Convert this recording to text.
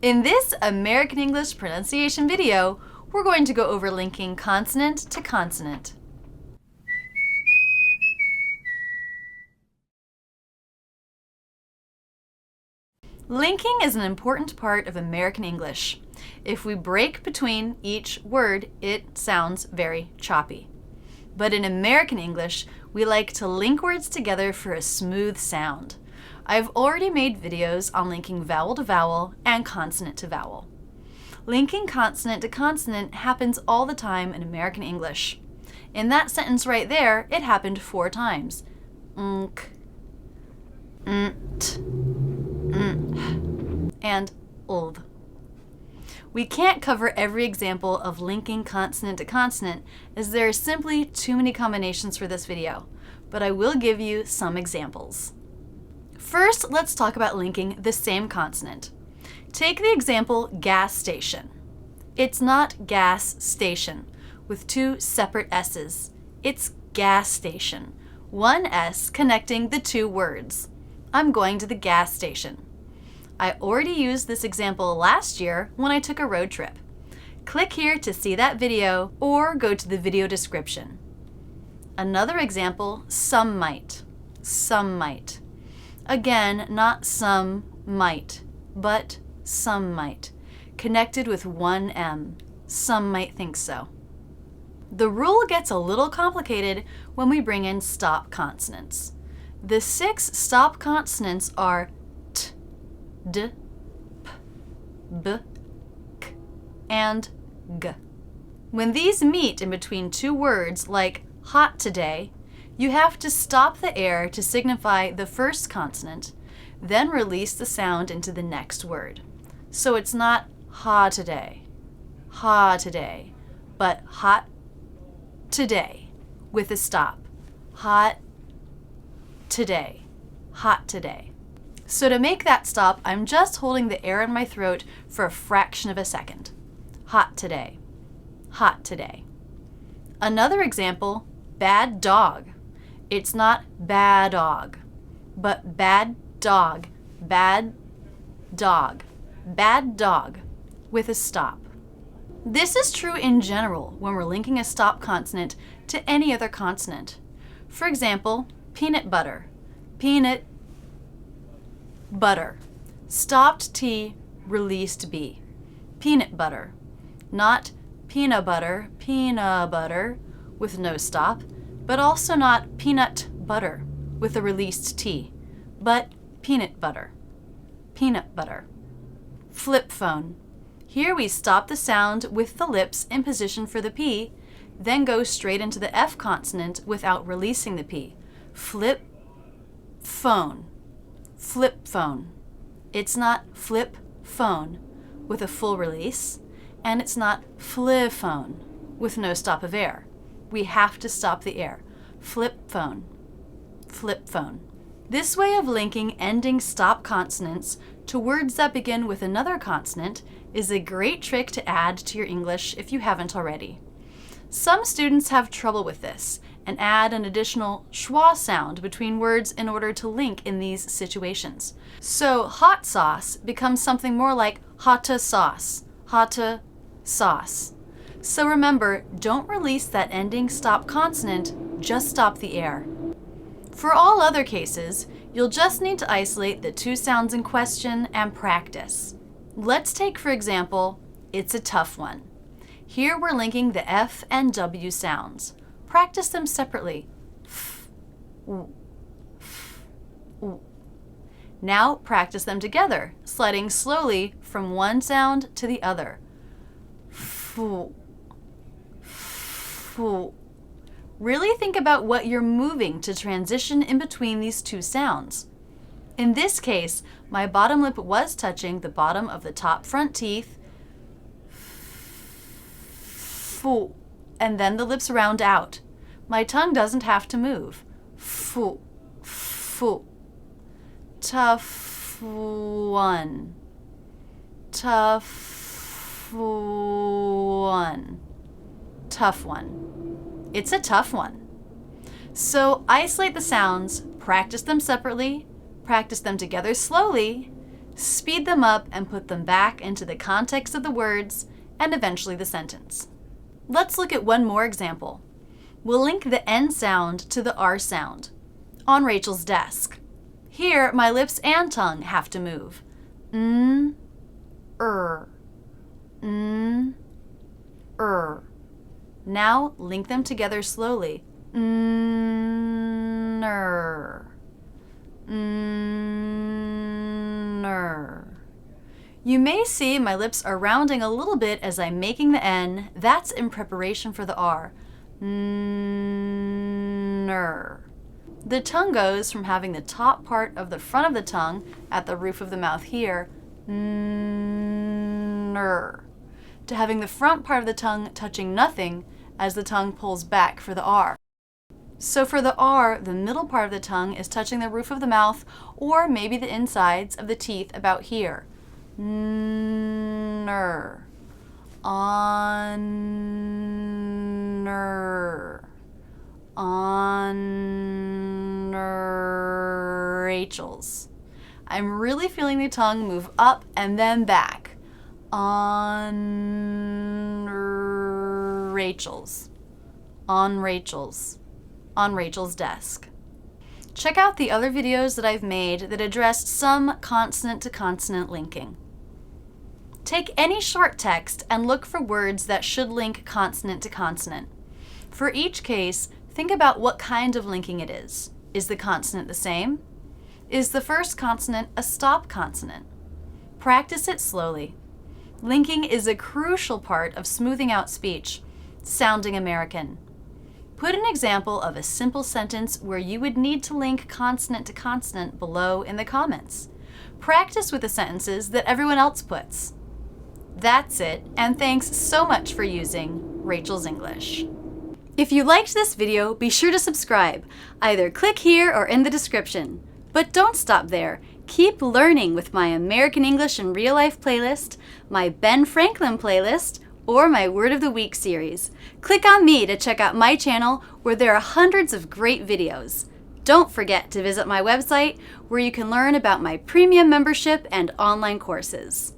In this American English pronunciation video, we're going to go over linking consonant to consonant. Linking is an important part of American English. If we break between each word, it sounds very choppy. But in American English, we like to link words together for a smooth sound. I've already made videos on linking vowel to vowel and consonant to vowel. Linking consonant to consonant happens all the time in American English. In that sentence right there, it happened 4 times. Nk, nt, and ld. We can't cover every example of linking consonant to consonant as there are simply too many combinations for this video, but I will give you some examples. First, let's talk about linking the same consonant. Take the example gas station. It's not gas station with 2 separate S's. It's gas station. 1 S connecting the 2 words. I'm going to the gas station. I already used this example last year when I took a road trip. Click here to see that video or go to the video description. Another example, some might. Some might. Again, not some might, but some might. Connected with 1 M. Some might think so. The rule gets a little complicated when we bring in stop consonants. The 6 stop consonants are t, d, p, b, k, and g. When these meet in between 2 words like hot today, you have to stop the air to signify the first consonant, then release the sound into the next word. So it's not ha today, but hot today with a stop. Hot today, hot today. So to make that stop, I'm just holding the air in my throat for a fraction of a second. Hot today, hot today. Another example, bad dog. It's not bad dog, but bad dog, bad dog, bad dog with a stop. This is true in general when we're linking a stop consonant to any other consonant. For example, peanut butter, peanut butter. Stopped T, released B. Peanut butter. Not peanut butter with no stop, but also not peanut butter with a released T, but peanut butter. Peanut butter. Flip phone. Here we stop the sound with the lips in position for the P, then go straight into the F consonant without releasing the P. Flip phone. Flip phone. It's not flip phone with a full release, and it's not flip phone with no stop of air. We have to stop the air. Flip phone. Flip phone. This way of linking ending stop consonants to words that begin with another consonant is a great trick to add to your English if you haven't already. Some students have trouble with this and add an additional schwa sound between words in order to link in these situations. So hot sauce becomes something more like hotta sauce, hotta sauce. So remember, don't release that ending stop consonant, just stop the air. For all other cases, you'll just need to isolate the 2 sounds in question and practice. Let's take, for example, it's a tough one. Here we're linking the F and W sounds. Practice them separately. F, w, f, w. Now practice them together, sliding slowly from one sound to the other. Fu, fu. Really think about what you're moving to transition in between these 2 sounds. In this case, my bottom lip was touching the bottom of the top front teeth, fu, and then the lips round out. My tongue doesn't have to move. Fu, fu. Tough one. Tough one. Tough one. It's a tough one. So isolate the sounds, practice them separately, practice them together slowly, speed them up and put them back into the context of the words and eventually the sentence. Let's look at one more example. We'll link the N sound to the R sound. On Rachel's desk. Here, my lips and tongue have to move. N, N, Now link them together slowly. N-er. You may see my lips are rounding a little bit as I'm making the N. That's in preparation for the R. N-er. The tongue goes from having the top part of the front of the tongue at the roof of the mouth here, n-er, to having the front part of the tongue touching nothing as the tongue pulls back for the R. So for the R, the middle part of the tongue is touching the roof of the mouth or maybe the insides of the teeth about here. N-er. On-er. On Rachel's. I'm really feeling the tongue move up and then back. On Rachel's. On Rachel's. On Rachel's desk. Check out the other videos that I've made that address some consonant-to-consonant linking. Take any short text and look for words that should link consonant to consonant. For each case, think about what kind of linking it is. Is the consonant the same? Is the first consonant a stop consonant? Practice it slowly. Linking is a crucial part of smoothing out speech, sounding American. Put an example of a simple sentence where you would need to link consonant to consonant below in the comments. Practice with the sentences that everyone else puts. That's it, and thanks so much for using Rachel's English. If you liked this video, be sure to subscribe. Either click here or in the description. But don't stop there. Keep learning with my American English in Real Life playlist, my Ben Franklin playlist, or my Word of the Week series. Click on me to check out my channel where there are hundreds of great videos. Don't forget to visit my website where you can learn about my premium membership and online courses.